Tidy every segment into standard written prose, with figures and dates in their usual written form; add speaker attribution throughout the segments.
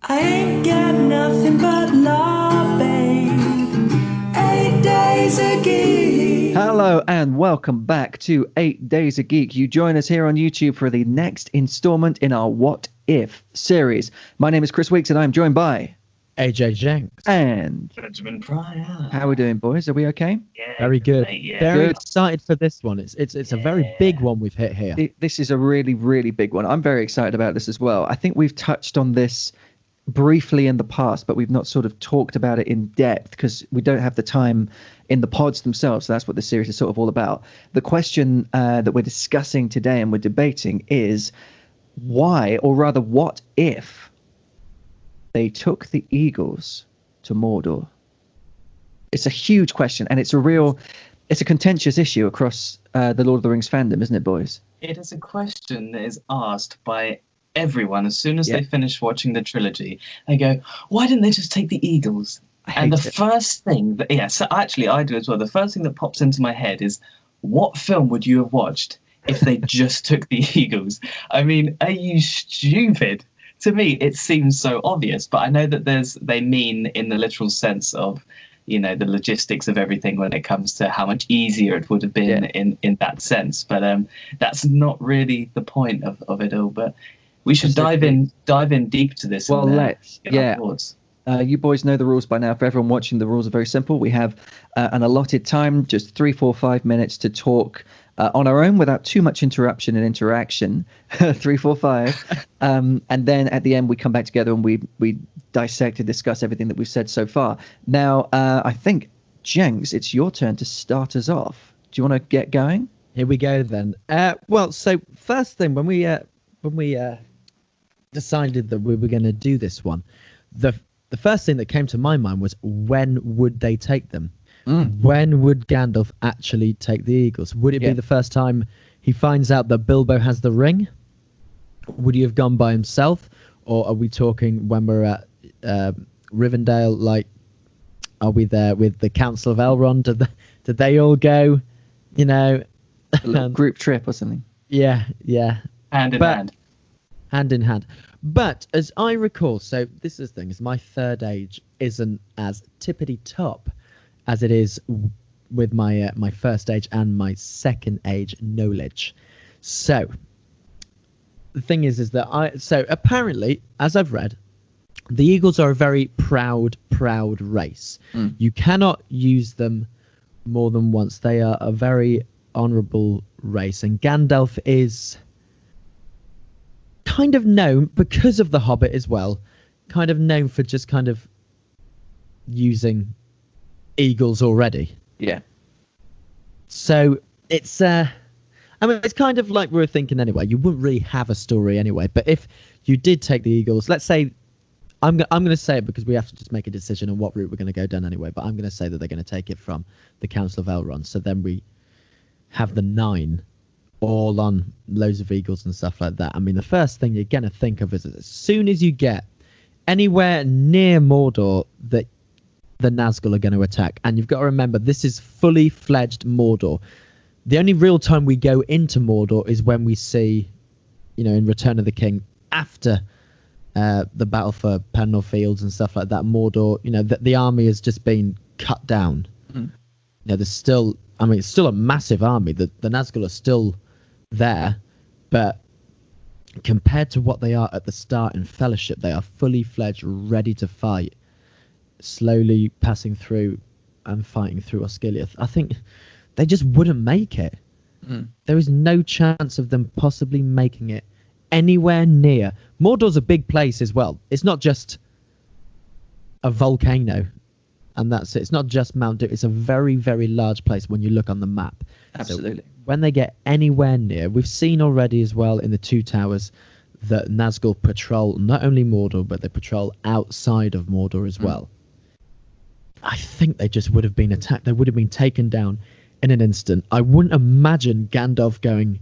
Speaker 1: I ain't got nothing but love, babe. 8 days a geek.
Speaker 2: Hello and welcome back to 8 Days a Geek. You join us here on YouTube for the next installment in our What If series. My name is Chris Weeks and I'm joined by
Speaker 3: AJ Jenks.
Speaker 2: and
Speaker 4: Benjamin Pryor.
Speaker 2: how are we doing, boys? Are we okay?
Speaker 4: Yeah,
Speaker 3: Very good.
Speaker 4: mate, yeah.
Speaker 3: Very
Speaker 2: Good.
Speaker 3: excited for this one. It's a very big one we've hit here.
Speaker 2: This is a really, really big one. I'm very excited about this as well. I think we've touched on this briefly in the past, but we've not sort of talked about it in depth because we don't have the time in the pods themselves. So that's what the series is sort of all about. The question that we're discussing today and we're debating is why, or rather, what if they took the Eagles to Mordor? It's a huge question, and it's a contentious issue across the Lord of the Rings fandom, isn't it, boys?
Speaker 4: It is a question that is asked by everyone as soon as
Speaker 2: Yeah.
Speaker 4: they finish watching the trilogy. They go, why didn't they just take the Eagles? And the first thing that, so actually I do as well. The first thing that pops into my head is, what film would you have watched if they just took the Eagles? I mean, are you stupid? To me, it seems so obvious, but I know that they mean in the literal sense of, you know, the logistics of everything when it comes to how much easier it would have been in that sense. But that's not really the point of it all. But we should dive in deep to this.
Speaker 2: Well, let's.
Speaker 4: give our
Speaker 2: Yeah.
Speaker 4: thoughts.
Speaker 2: You boys know the rules by now. For everyone watching, the rules are very simple. We have an allotted time, just 3, 4, 5 minutes to talk on our own without too much interruption and interaction. 3, 4, 5. And then at the end, we come back together and we dissect and discuss everything that we've said so far. Now, I think, Jenks, it's your turn to start us off. Do you want to get going?
Speaker 3: Here we go then. Well, so first thing, when we decided that we were going to do this one, the first thing that came to my mind was, when would they take them? When would Gandalf actually take the Eagles? Would it be the first time he finds out that Bilbo has the ring? Would he have gone by himself? Or are we talking when we're at Rivendell? Like, are we there with the Council of Elrond? Did they all go? You know,
Speaker 2: A little group trip or something?
Speaker 3: yeah.
Speaker 4: Hand in hand.
Speaker 3: Hand in hand. But as I recall, so this is the thing, is my third age isn't as tippity top as it is with my my first age and my second age knowledge. So the thing is that apparently, as I've read, the Eagles are a very proud race. You cannot use them more than once. They are a very honourable race, and Gandalf is kind of known, because of the Hobbit as well, kind of known for just kind of using eagles already.
Speaker 2: Yeah.
Speaker 3: So it's I mean, it's kind of like we were thinking anyway. You wouldn't really have a story anyway, but if you did take the Eagles, let's say, I'm going to say it because we have to just make a decision on what route we're going to go down anyway, but I'm going to say that they're going to take it from the Council of Elrond, so then we have the 9 all on loads of eagles and stuff like that. I mean, the first thing you're going to think of is, as soon as you get anywhere near Mordor, that the Nazgul are going to attack. And you've got to remember, this is fully fledged Mordor. The only real time we go into Mordor is when we see, you know, in Return of the King, after the battle for Pendle Fields and stuff like that, Mordor, you know, the army has just been cut down. You know, there's still, I mean, it's still a massive army. The Nazgul are still there, but compared to what they are at the start in Fellowship, they are fully fledged, ready to fight, slowly passing through and fighting through Osgiliath. I think they just wouldn't make it. There is no chance of them possibly making it anywhere near. Mordor's a big place as well. It's not just a volcano and that's it. It's not just Mount Doom. It's a very, very large place when you look on the map.
Speaker 2: Absolutely.
Speaker 3: So when they get anywhere near, we've seen already as well in the Two Towers that Nazgul patrol not only Mordor, but they patrol outside of Mordor as well. I think they just would have been attacked. They would have been taken down in an instant. I wouldn't imagine Gandalf going,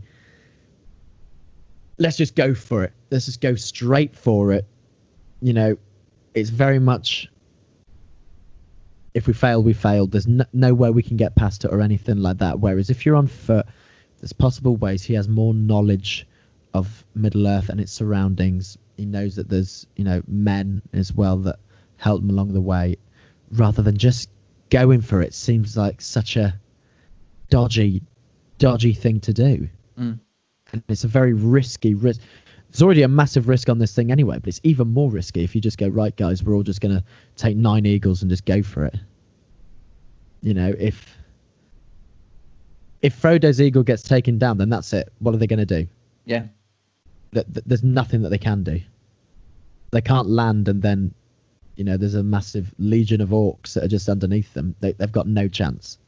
Speaker 3: let's just go for it. Let's just go straight for it. You know, it's very much, if we fail, we failed. There's no way we can get past it or anything like that. Whereas if you're on foot, there's possible ways. He has more knowledge of Middle-earth and its surroundings He knows that there's, men as well that help him along the way, rather than just going for it. Seems like such a dodgy thing to do. And it's a very risky risk. There's already a massive risk on this thing anyway, but it's even more risky if you just go, right, guys, we're all just going to take 9 eagles and just go for it. If Frodo's eagle gets taken down, then that's it. What are they going to do?
Speaker 2: Yeah.
Speaker 3: There's nothing that they can do. They can't land, and then, there's a massive legion of orcs that are just underneath them. They've got no chance.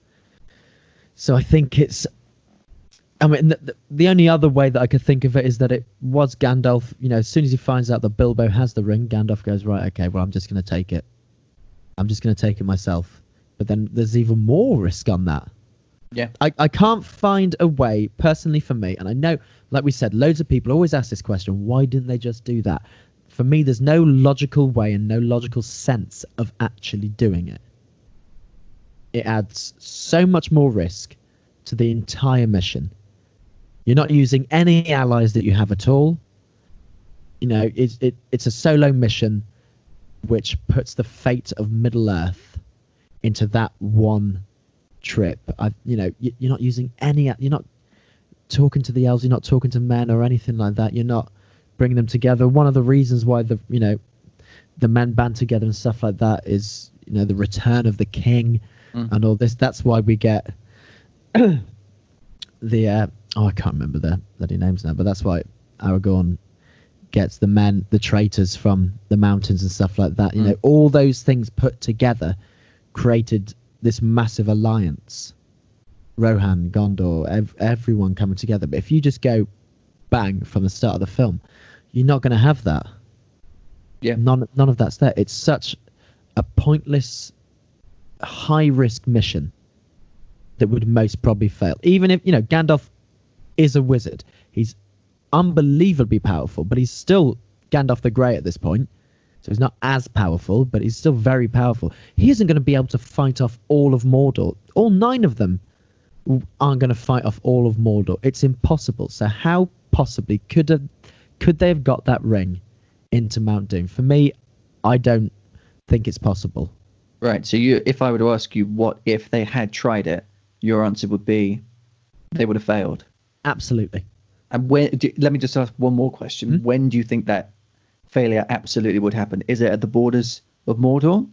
Speaker 3: So I think it's... I mean, the only other way that I could think of it is that it was Gandalf. As soon as he finds out that Bilbo has the ring, Gandalf goes, right, okay, well, I'm just going to take it. I'm just going to take it myself. But then there's even more risk on that.
Speaker 2: Yeah.
Speaker 3: I can't find a way, personally for me, and I know, like we said, loads of people always ask this question, why didn't they just do that? For me, there's no logical way and no logical sense of actually doing it. It adds so much more risk to the entire mission. You're not using any allies that you have at all. It's a solo mission which puts the fate of Middle-earth into that one trip. You're not using any... You're not talking to the elves, you're not talking to men or anything like that. You're not bringing them together. One of the reasons why the men band together and stuff like that is, the return of the king and all this. That's why we get the... I can't remember their bloody names now, but that's why Aragorn gets the traitors from the mountains and stuff like that. All those things put together created this massive alliance. Rohan, Gondor, everyone coming together. But if you just go bang from the start of the film, you're not going to have that. Yeah. None of that's there. It's such a pointless, high-risk mission that would most probably fail. Even if, Gandalf is a wizard. He's unbelievably powerful, but he's still Gandalf the Grey at this point. So he's not as powerful, but he's still very powerful. He isn't going to be able to fight off all of Mordor. All 9 of them aren't going to fight off all of Mordor. It's impossible. So how possibly could they have got that ring into Mount Doom? For me, I don't think it's possible.
Speaker 2: Right. So if I were to ask you what if they had tried it, your answer would be they would have failed.
Speaker 3: Absolutely.
Speaker 2: And let me just ask one more question. When do you think that failure absolutely would happen? Is it at the borders of Mordor?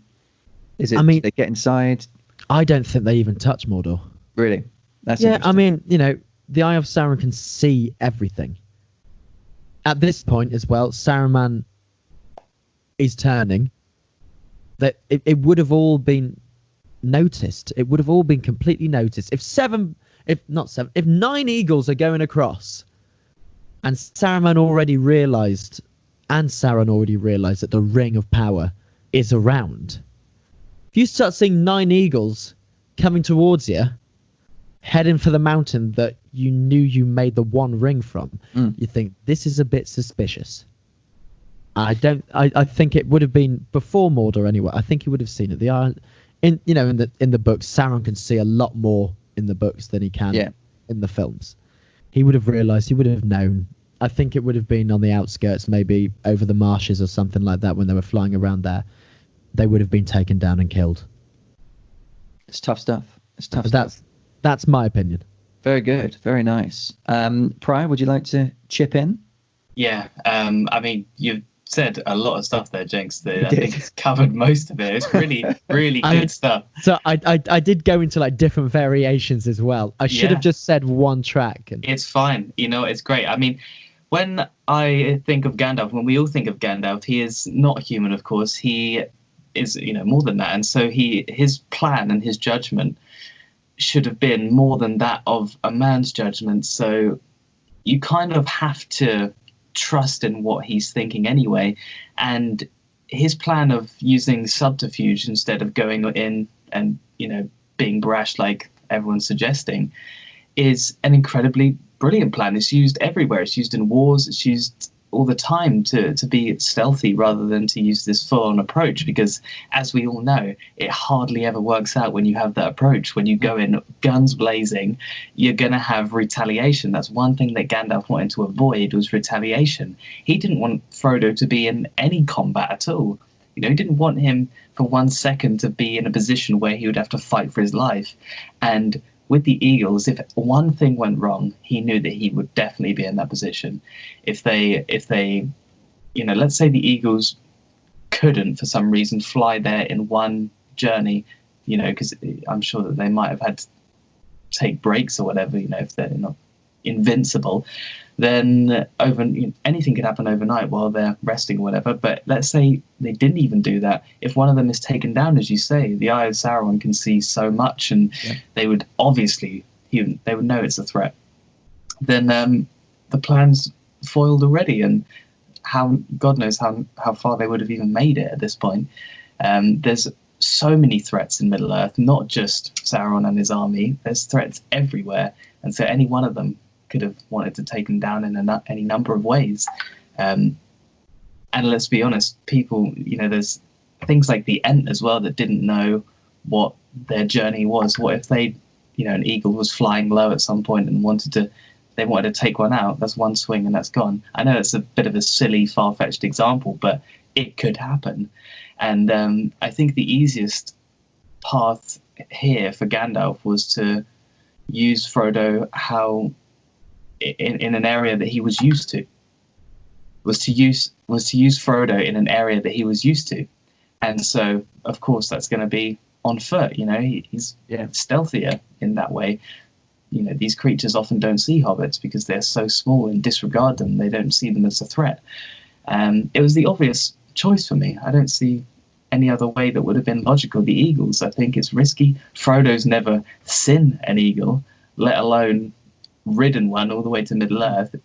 Speaker 2: Is it? Do they get inside?
Speaker 3: I don't think they even touch Mordor.
Speaker 2: Really? That's
Speaker 3: the Eye of Sauron can see everything. At this point as well, Saruman is turning. That it would have all been noticed. It would have all been completely noticed. If 9 eagles are going across, and Sauron already realised that the Ring of Power is around. If you start seeing 9 eagles coming towards you, heading for the mountain that you knew you made the one ring from, you think this is a bit suspicious. I think it would have been before Mordor anyway. I think he would have seen it. In the books, Sauron can see a lot more in the books than he can in the films. He would have realised, he would have known. I think it would have been on the outskirts, maybe over the marshes or something like that when they were flying around there. They would have been taken down and killed.
Speaker 2: It's tough stuff.
Speaker 3: That's my opinion.
Speaker 2: Very good. Very nice. Pryor, would you like to chip in?
Speaker 4: Yeah. You've said a lot of stuff there, Jenks. I think it's covered most of it. It's really, really good stuff.
Speaker 3: So I did go into like different variations as well. I should have just said one track.
Speaker 4: It's fine. It's great. When I think of Gandalf, when we all think of Gandalf, he is not human, of course. He is, more than that. And so his plan and his judgment should have been more than that of a man's judgment. So you kind of have to trust in what he's thinking anyway. And his plan of using subterfuge instead of going in and, being brash like everyone's suggesting is an incredibly brilliant plan. It's used everywhere. It's used in wars. It's used all the time to be stealthy rather than to use this full-on approach, because as we all know, it hardly ever works out when you have that approach. When you go in guns blazing, you're going to have retaliation. That's one thing that Gandalf wanted to avoid, was retaliation. He didn't want Frodo to be in any combat at all. He didn't want him for 1 second to be in a position where he would have to fight for his life. And with the Eagles, if one thing went wrong, he knew that he would definitely be in that position. If they, let's say the Eagles couldn't for some reason fly there in one journey, because I'm sure that they might have had to take breaks or whatever, if they're not invincible, then anything could happen overnight while they're resting or whatever. But let's say they didn't even do that. If one of them is taken down, as you say, the Eye of Sauron can see so much, and they would obviously, they would know it's a threat. Then the plan's foiled already, and God knows how far they would have even made it at this point. There's so many threats in Middle-earth, not just Sauron and his army. There's threats everywhere, and so any one of them could have wanted to take him down in any number of ways. And let's be honest, people, there's things like the Ent as well that didn't know what their journey was. What if they, an eagle was flying low at some point and they wanted to take one out? That's one swing and that's gone. I know it's a bit of a silly, far-fetched example, but it could happen. And I think the easiest path here for Gandalf was to use Frodo in an area that he was used to. Was to use Frodo in an area that he was used to, and so of course that's going to be on foot. He's stealthier in that way. These creatures often don't see hobbits because they're so small and disregard them. They don't see them as a threat. It was the obvious choice for me. I don't see any other way that would have been logical. The eagles, I think it's risky. Frodo's never seen an eagle, let alone ridden one all the way to Middle-earth.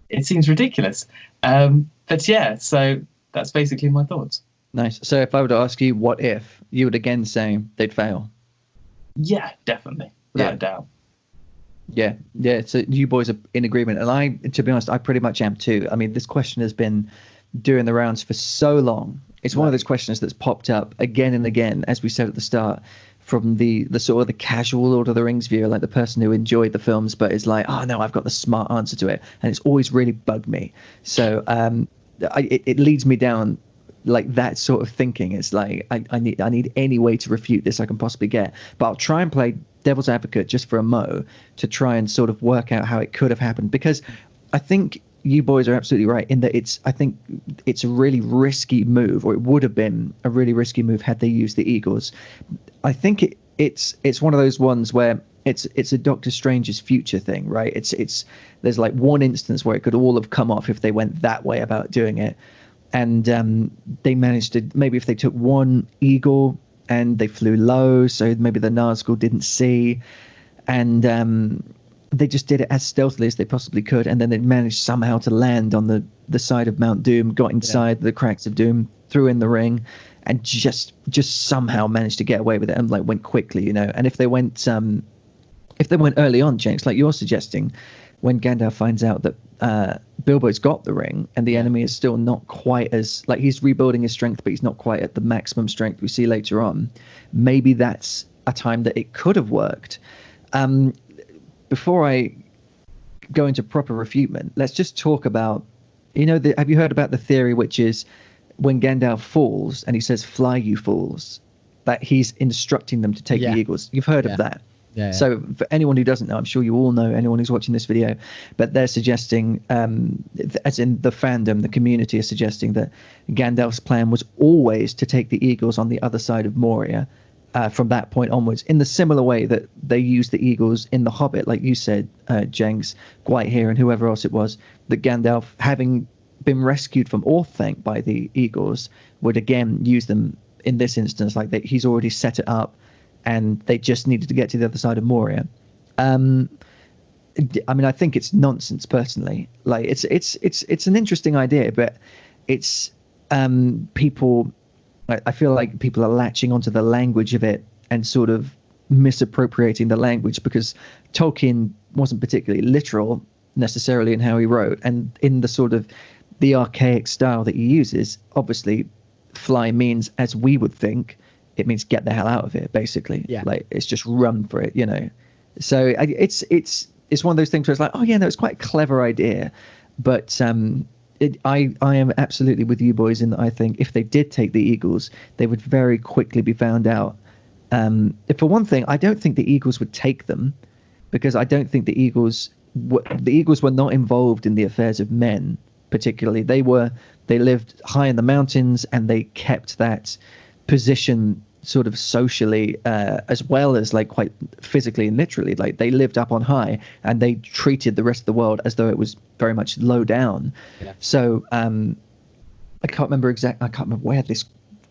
Speaker 4: It seems ridiculous. But yeah, so that's basically my thoughts.
Speaker 2: Nice. So if I were to ask you what if, you would again say they'd fail?
Speaker 4: Yeah, definitely. Without a doubt.
Speaker 2: Yeah. So you boys are in agreement. And I, to be honest, I pretty much am too. I mean, this question has been doing the rounds for so long. It's one of those questions that's popped up again and again, as we said at the start, from the sort of the casual Lord of the Rings viewer, like the person who enjoyed the films but is like, oh no, I've got the smart answer to it, and it's always really bugged me. So it leads me down like that sort of thinking. It's like I need any way to refute this I can possibly get, but I'll try and play devil's advocate just for a mo to try and sort of work out how it could have happened, because I think you boys are absolutely right in that I think it's a really risky move, or it would have been a really risky move had they used the Eagles. I think it's one of those ones where it's a Doctor Strange's future thing, right? It's there's like one instance where it could all have come off if they went that way about doing it, and they managed to, maybe if they took one eagle and they flew low, so maybe the Nazgul didn't see, and they just did it as stealthily as they possibly could, and then they managed somehow to land on the side of Mount Doom, got inside the cracks of Doom, threw in the ring, and just somehow managed to get away with it, and like went quickly, And if they went early on, Jenks, like you're suggesting, when Gandalf finds out that Bilbo's got the ring and the enemy is still not quite as, like, he's rebuilding his strength, but he's not quite at the maximum strength we see later on, maybe that's a time that it could have worked. Before I go into proper refutement, let's just talk about, have you heard about the theory, which is when Gandalf falls and he says, "Fly, you fools," that he's instructing them to take the eagles? You've heard of that? Yeah. So for anyone who doesn't know, I'm sure you all know, anyone who's watching this video, but they're suggesting, as in the fandom, the community is suggesting that Gandalf's plan was always to take the eagles on the other side of Moria. From that point onwards, in the similar way that they used the eagles in The Hobbit, like you said, Jenks, Whitehair, and whoever else it was, that Gandalf, having been rescued from Orthanc by the eagles, would again use them in this instance, like that he's already set it up, and they just needed to get to the other side of Moria. I mean, I think it's nonsense personally. Like it's an interesting idea, but it's people. I feel like people are latching onto the language of it and sort of misappropriating the language, because Tolkien wasn't particularly literal necessarily in how he wrote, and in the sort of the archaic style that he uses. Obviously, fly means, as we would think, it means get the hell out of here, basically.
Speaker 3: Yeah.
Speaker 2: Like, it's just run for it, you know. So it's one of those things where it's like, oh yeah, no, it's quite a clever idea, but I am absolutely with you boys in that I think if they did take the Eagles, they would very quickly be found out. For one thing, I don't think the Eagles would take them, because I don't think the Eagles were not involved in the affairs of men particularly. They lived high in the mountains, and they kept that position sort of socially, as well as like quite physically and literally. Like, they lived up on high, and they treated the rest of the world as though it was very much low down.
Speaker 3: Yeah.
Speaker 2: So I can't remember where this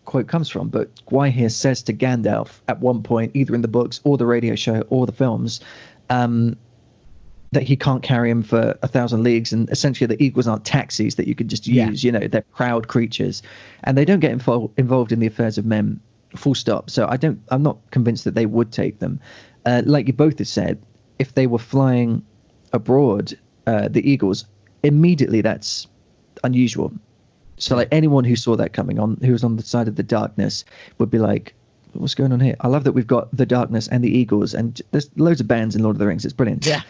Speaker 2: quote comes from, but Gwaihir says to Gandalf at one point, either in the books or the radio show or the films, that he can't carry him for 1,000 leagues, and essentially the Eagles aren't taxis that you could just use. You know, they're proud creatures, and they don't get involved in the affairs of men, full stop. So I'm not convinced that they would take them. Like you both have said, if they were flying abroad, the Eagles, immediately that's unusual. So like anyone who saw that coming on, who was on the side of the darkness, would be like, what's going on here? I love that we've got the darkness and the Eagles, and there's loads of bands in Lord of the Rings. It's brilliant.
Speaker 3: Yeah.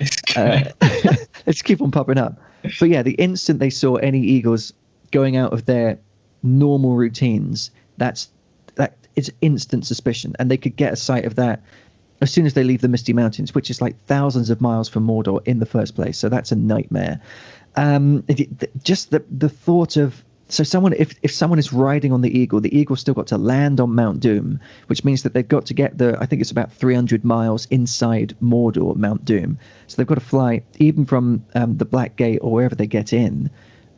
Speaker 2: Let's keep on popping up. But yeah, the instant they saw any Eagles going out of their normal routines, that is instant suspicion, and they could get a sight of that as soon as they leave the Misty Mountains, which is like thousands of miles from Mordor in the first place. So that's a nightmare. Just the thought of, so if someone is riding on the Eagle's still got to land on Mount Doom, which means that they've got to get I think it's about 300 miles inside Mordor, Mount Doom. So they've got to fly even from the Black Gate or wherever they get in,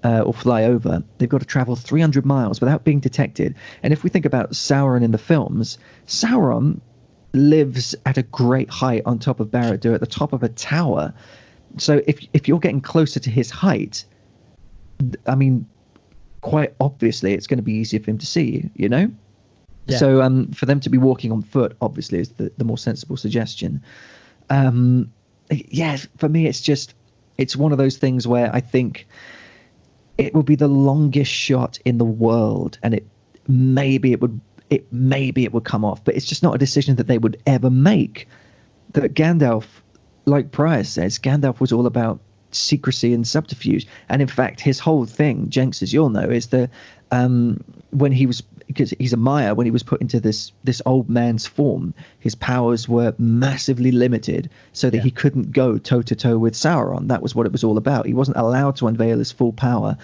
Speaker 2: or fly over. They've got to travel 300 miles without being detected. And if we think about Sauron in the films, Sauron lives at a great height on top of Barad-dûr, at the top of a tower. So if you're getting closer to his height, I mean, quite obviously it's going to be easier for him to see you, you know? Yeah. So for them to be walking on foot, obviously, is the more sensible suggestion. Yeah, for me, it's one of those things where I think it would be the longest shot in the world, and maybe it would come off, but it's just not a decision that they would ever make. That Gandalf, like Prior says, Gandalf was all about secrecy and subterfuge, and in fact his whole thing, Jenks, as you'll know, is that when he was, because he's a Maya, when he was put into this old man's form, his powers were massively limited, so that he couldn't go toe to toe with Sauron. That was what it was all about. He wasn't allowed to unveil his full power,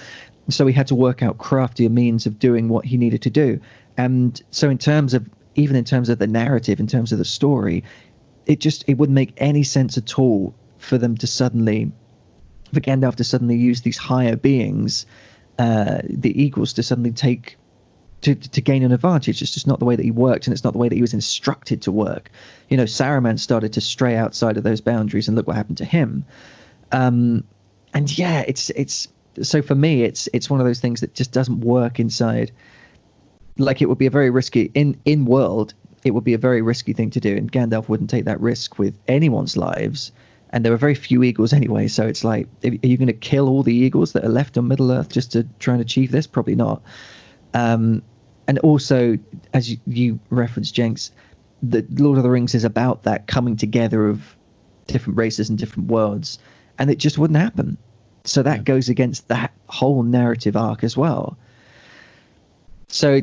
Speaker 2: so he had to work out craftier means of doing what he needed to do. And so in terms of the narrative, in terms of the story, it wouldn't make any sense at all for Gandalf to suddenly use these higher beings, the Eagles, to suddenly to gain an advantage. It's just not the way that he worked, and it's not the way that he was instructed to work. You know, Saruman started to stray outside of those boundaries, and look what happened to him. And yeah, it's so for me, it's one of those things that just doesn't work inside. Like, it would be a very risky in world. It would be a very risky thing to do, and Gandalf wouldn't take that risk with anyone's lives. And there were very few Eagles anyway, so it's like, are you going to kill all the Eagles that are left on Middle-earth just to try and achieve this? Probably not. And also, as you referenced, Jenks, the Lord of the Rings is about that coming together of different races and different worlds, and it just wouldn't happen. So that goes against that whole narrative arc as well. So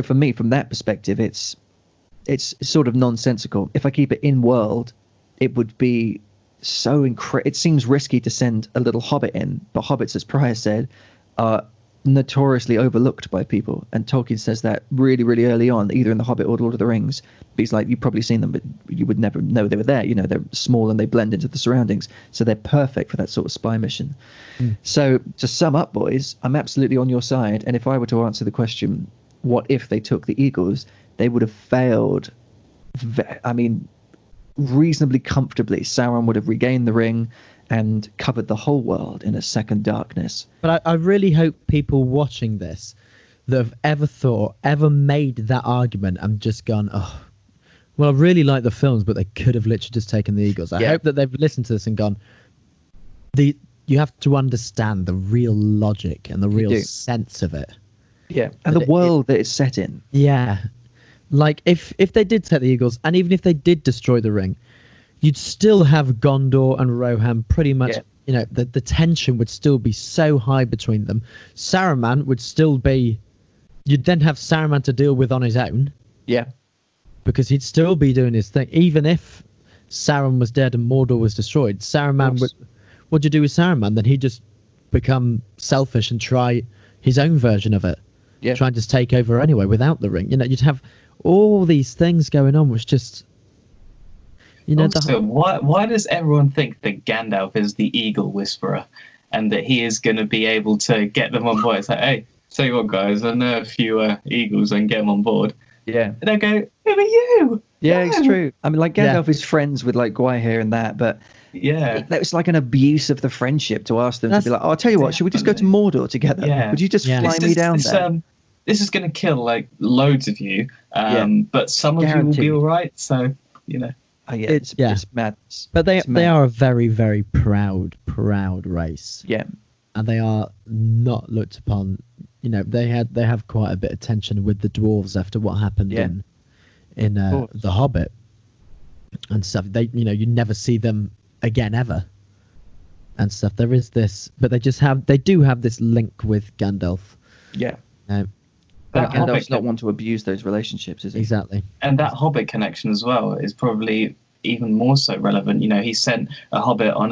Speaker 2: for me, from that perspective, it's sort of nonsensical. If I keep it in world, it would be so it seems risky to send a little hobbit in, but hobbits, as Prior said, are notoriously overlooked by people, and Tolkien says that really, really early on, either in The Hobbit or Lord of the Rings. But he's like, you've probably seen them, but you would never know they were there. You know, they're small and they blend into the surroundings, so they're perfect for that sort of spy mission. So to sum up, boys, I'm absolutely on your side, and if I were to answer the question, what if they took the Eagles, they would have failed. I mean, reasonably comfortably. Sauron would have regained the ring and covered the whole world in a second darkness.
Speaker 3: But I really hope people watching this that have ever made that argument and just gone, oh, well, I really like the films, but they could have literally just taken the Eagles. I hope that they've listened to this and gone, you have to understand the real logic and the real
Speaker 2: do.
Speaker 3: sense of it.
Speaker 2: Yeah, and
Speaker 3: But
Speaker 2: the world that it's set in.
Speaker 3: Yeah. Like, if they did take the Eagles, and even if they did destroy the ring, you'd still have Gondor and Rohan pretty much, the tension would still be so high between them. Saruman would still be... You'd then have Saruman to deal with on his own,
Speaker 2: Yeah,
Speaker 3: because he'd still be doing his thing. Even if Sauron was dead and Mordor was destroyed, Saruman would... What'd you do with Saruman? Then he'd just become selfish and try his own version of it.
Speaker 2: yeah.
Speaker 3: Trying to take over anyway without the ring. You'd have all these things going on, which just...
Speaker 4: Also, why does everyone think that Gandalf is the eagle whisperer and that he is going to be able to get them on board? It's like, hey, tell you what, guys, I know a few eagles and get them on board.
Speaker 2: Yeah.
Speaker 4: And they'll go, who are you?
Speaker 2: Yeah,
Speaker 4: No.
Speaker 2: it's true. I mean, like, Gandalf is friends with, like, Gwaihir and that, but
Speaker 4: Yeah.
Speaker 2: that was like an abuse of the friendship to ask them to be like, oh, I'll tell you what, should we just go to Mordor together?
Speaker 4: Yeah.
Speaker 2: Would you just
Speaker 3: Yeah.
Speaker 2: fly me down there?
Speaker 4: This is going to kill, like, loads of you, but some of you will
Speaker 2: Guaranteed.
Speaker 4: be all right, so,
Speaker 2: Oh, yeah,
Speaker 3: It's-
Speaker 2: it's madness.
Speaker 3: But
Speaker 2: It's
Speaker 3: they
Speaker 2: mad.
Speaker 3: are a very, very proud race.
Speaker 2: Yeah,
Speaker 3: And they are not looked upon. They have quite a bit of tension with the dwarves after what happened
Speaker 2: Yeah.
Speaker 3: in
Speaker 2: course.
Speaker 3: The Hobbit and stuff. They you never see them again ever and stuff. There is this, but they do have this link with Gandalf.
Speaker 2: yeah.
Speaker 3: Um,
Speaker 4: That
Speaker 2: Gandalf's
Speaker 4: Hobbit,
Speaker 2: not one to abuse those relationships, is he?
Speaker 3: exactly.
Speaker 4: and that Hobbit connection as well is probably even more so relevant. He sent a Hobbit on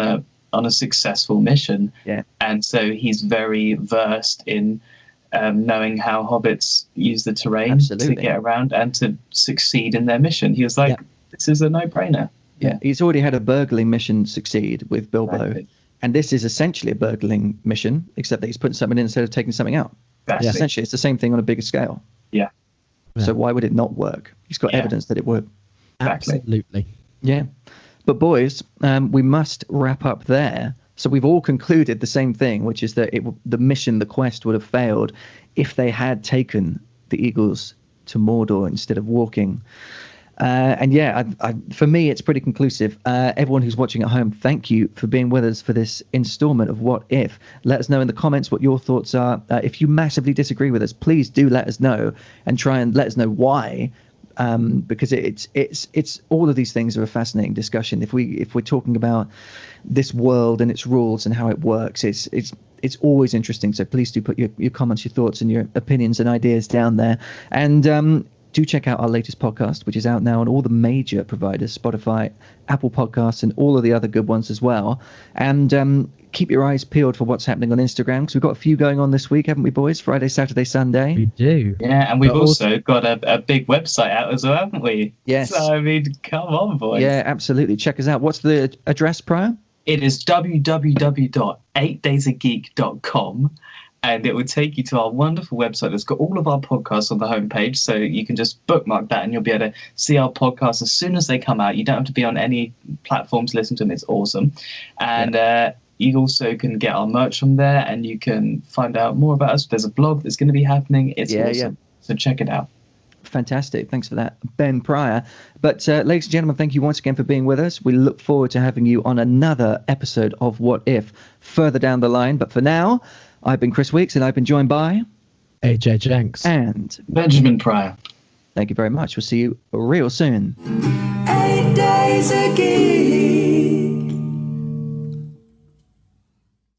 Speaker 4: a successful mission,
Speaker 2: Yeah.
Speaker 4: and so he's very versed in knowing how hobbits use the terrain
Speaker 2: Absolutely.
Speaker 4: to get around and to succeed in their mission. He was like,
Speaker 3: Yeah.
Speaker 4: this is a no-brainer.
Speaker 2: Yeah, he's already had a burgling mission succeed with Bilbo,
Speaker 4: Exactly.
Speaker 2: and this is essentially a burgling mission, except that he's putting something in instead of taking something out.
Speaker 4: Exactly.
Speaker 2: Essentially, it's the same thing on a bigger scale.
Speaker 4: Yeah.
Speaker 2: So why would it not work? He's got
Speaker 4: Yeah.
Speaker 2: evidence that it would.
Speaker 4: Exactly.
Speaker 3: Absolutely.
Speaker 2: Yeah. But boys, we must wrap up there. So we've all concluded the same thing, which is that the mission, the quest, would have failed if they had taken the Eagles to Mordor instead of walking. And yeah, for me, it's pretty conclusive. Everyone who's watching at home, thank you for being with us for this installment of What If. Let us know in the comments what your thoughts are. If you massively disagree with us, please do let us know and try and let us know why. Because it's all of these things are a fascinating discussion. If we're talking about this world and its rules and how it works, it's always interesting. So please do put your comments, your thoughts, and your opinions and ideas down there. And do check out our latest podcast, which is out now on all the major providers, Spotify, Apple Podcasts, and all of the other good ones as well. And keep your eyes peeled for what's happening on Instagram, because we've got a few going on this week, haven't we, boys? Friday, Saturday, Sunday.
Speaker 3: We do.
Speaker 4: Yeah, and we've
Speaker 3: But
Speaker 4: also got a big website out as well, haven't we?
Speaker 2: Yes.
Speaker 4: So, I mean, come on, boys.
Speaker 2: Yeah, absolutely. Check us out. What's the address, Prior?
Speaker 4: It is www.8daysageek.com, and it will take you to our wonderful website that's got all of our podcasts on the homepage, so you can just bookmark that and you'll be able to see our podcasts as soon as they come out. You don't have to be on any platform to listen to them. It's awesome. And you also can get our merch from there, and you can find out more about us. There's a blog that's going to be happening. It's awesome. So check it out.
Speaker 2: Fantastic. Thanks for that, Ben Pryor. But ladies and gentlemen, thank you once again for being with us. We look forward to having you on another episode of What If further down the line. But for now, I've been Chris Weeks, and I've been joined by
Speaker 3: AJ Jenks.
Speaker 2: and
Speaker 4: Benjamin Pryor.
Speaker 2: thank you very much. We'll see you real soon.
Speaker 1: 8 days a geek.